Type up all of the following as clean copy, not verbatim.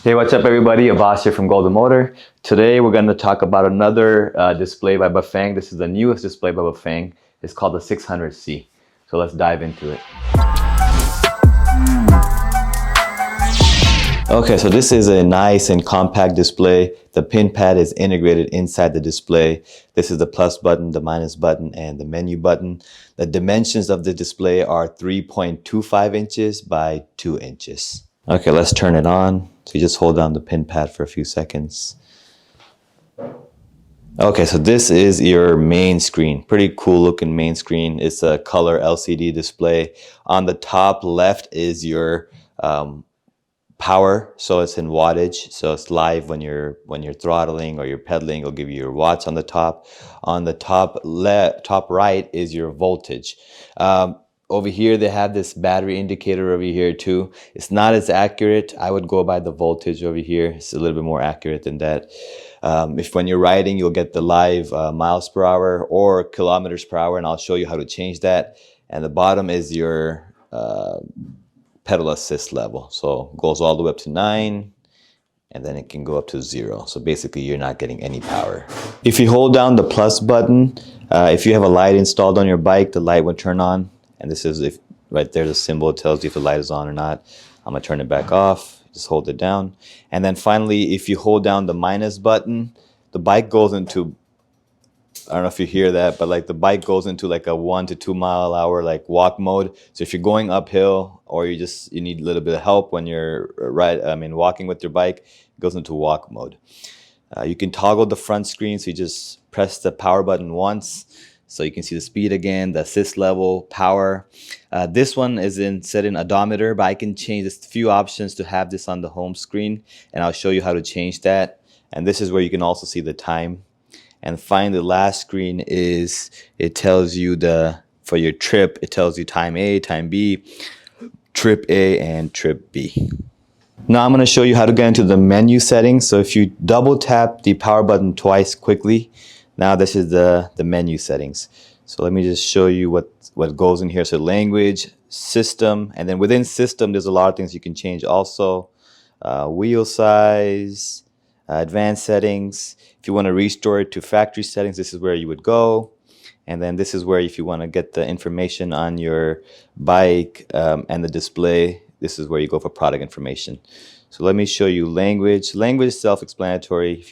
Hey, what's up everybody? Abbas here from Golden Motor. Today we're going to talk about another display by Bafang. This is the newest display by Bafang. It's called the 600C. So let's dive into it. Okay, so this is a nice and compact display. The pin pad is integrated inside the display. This is the plus button, the minus button, and the menu button. The dimensions of the display are 3.25 inches by 2 inches. Okay, let's turn it on. So you just hold down the pin pad for a few seconds. Okay, so this is your main screen. Pretty cool looking main screen. It's a color LCD display. On the top left is your power, so it's in wattage, so it's live when you're throttling or you're pedaling. It'll give you your watts on the top. On the top right is your voltage. Over here they have this battery indicator over here too. It's not as accurate. I would go by the voltage over here. It's a little bit more accurate than that. If when you're riding, you'll get the live miles per hour or kilometers per hour, and I'll show you how to change that. And the bottom is your pedal assist level. So it goes all the way up to 9, and then it can go up to 0. So basically you're not getting any power. If you hold down the plus button, if you have a light installed on your bike, the light will turn on. And this is, if right there, the symbol tells you if the light is on or not. I'm gonna turn it back off, just hold it down. And then finally, if you hold down the minus button, the bike goes into, I don't know if you hear that, but like the bike goes into like a 1 to 2 mile an hour like walk mode. So if you're going uphill or you need a little bit of help when you're walking with your bike, it goes into walk mode. You can toggle the front screen, so you just press the power button once. So you can see the speed again, the assist level, power. This one is set in odometer, but I can change this few options to have this on the home screen, and I'll show you how to change that. And this is where you can also see the time. And finally, the last screen is, it tells you for your trip, it tells you time A, time B, trip A, and trip B. Now I'm going to show you how to get into the menu settings. So if you double tap the power button twice quickly, now this is the menu settings. So let me just show you what goes in here. So language, system, and then within system, there's a lot of things you can change also. Wheel size, advanced settings. If you want to restore it to factory settings, this is where you would go. And then this is where, if you want to get the information on your bike and the display, this is where you go for product information. So let me show you language. Language is self-explanatory. If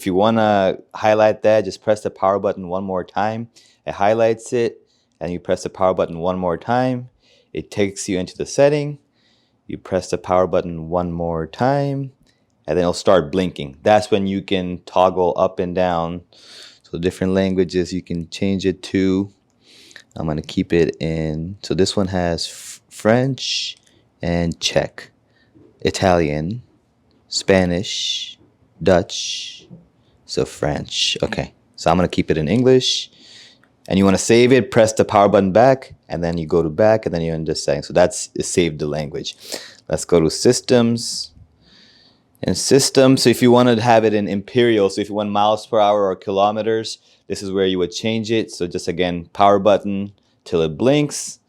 you wanna highlight that, just press the power button one more time. It highlights it, and you press the power button one more time. It takes you into the setting. You press the power button one more time, and then it'll start blinking. That's when you can toggle up and down. So different languages you can change it to. I'm gonna keep it in. So this one has French and Czech, Italian, Spanish, Dutch, so French. Okay, so I'm gonna keep it in English. And you wanna save it, press the power button back, and then you go to back, and then you're in this setting. So that's saved the language. Let's go to systems. And systems, so if you wanna have it in imperial, so if you want miles per hour or kilometers, this is where you would change it. So just again, power button till it blinks,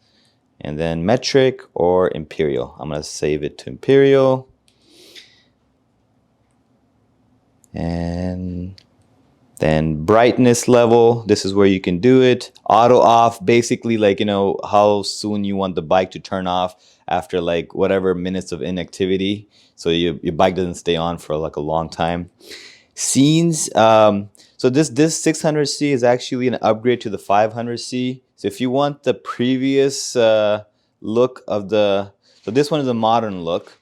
and then metric or imperial. I'm going to save it to imperial. And then brightness level, this is where you can do it. Auto off, basically like, how soon you want the bike to turn off after like whatever minutes of inactivity. So your bike doesn't stay on for like a long time. Scenes, so this 600C is actually an upgrade to the 500C. So if you want the previous look of so this one is a modern look,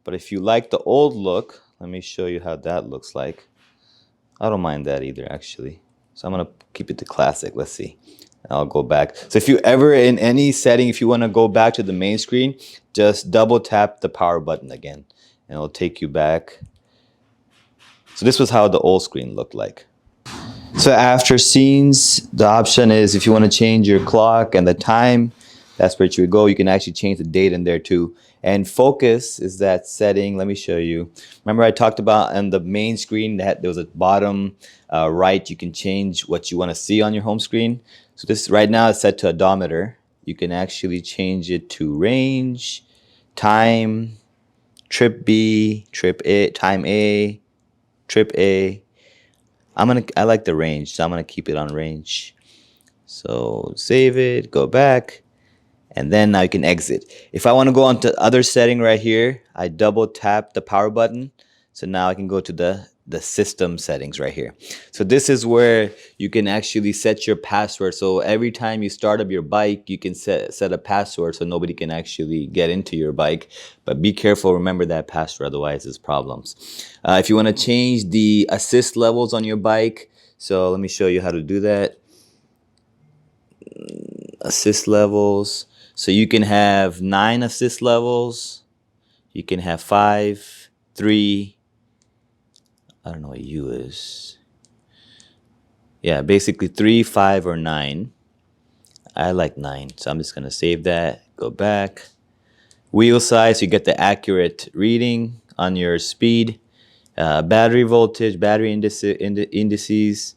but if you like the old look, let me show you how that looks like. I don't mind that either, actually. So I'm gonna keep it to classic. Let's see. I'll go back. So if you ever in any setting, if you want to go back to the main screen, just double tap the power button again, and it'll take you back. So this was how the old screen looked like. So after scenes, the option is if you want to change your clock and the time, that's where you would go. You can actually change the date in there too. And focus is that setting. Let me show you. Remember I talked about on the main screen that there was a bottom right, you can change what you want to see on your home screen. So this right now is set to odometer. You can actually change it to range, time, trip B, trip A, time A, trip A. I like the range, so I'm gonna keep it on range. So save it, go back, and then now you can exit. If I want to go on to other setting right here, I double tap the power button. So now I can go to the system settings right here. So this is where you can actually set your password. So every time you start up your bike, you can set a password so nobody can actually get into your bike. But be careful, remember that password, otherwise there's problems. If you want to change the assist levels on your bike, so let me show you how to do that. Assist levels. So you can have 9 assist levels. You can have 5, 3. I don't know what U is. Yeah, basically 3, 5, or 9. I like 9, so I'm just gonna save that. Go back. Wheel size, you get the accurate reading on your speed. Battery voltage, battery indices,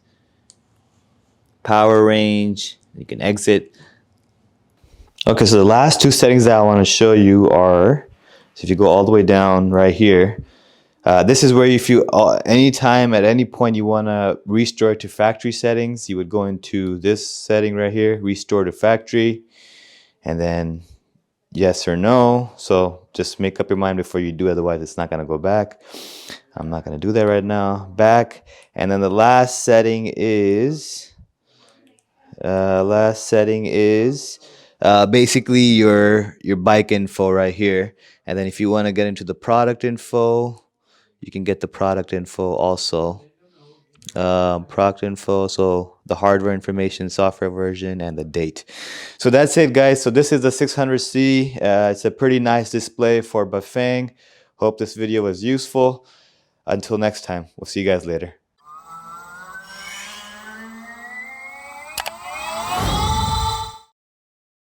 power range. You can exit. Okay, so the last 2 settings that I want to show you are, so if you go all the way down right here, this is where if you, anytime at any point you want to restore to factory settings, you would go into this setting right here, restore to factory, and then yes or no. So just make up your mind before you do, otherwise it's not going to go back. I'm not going to do that right now. Back. And then the last setting is... basically your bike info right here. And then if you want to get into the product info, you can get the product info also. Product info, so the hardware information, software version, and the date. So that's it, guys. So this is the 600C. It's a pretty nice display for Bafang. Hope this video was useful. Until next time, we'll see you guys later.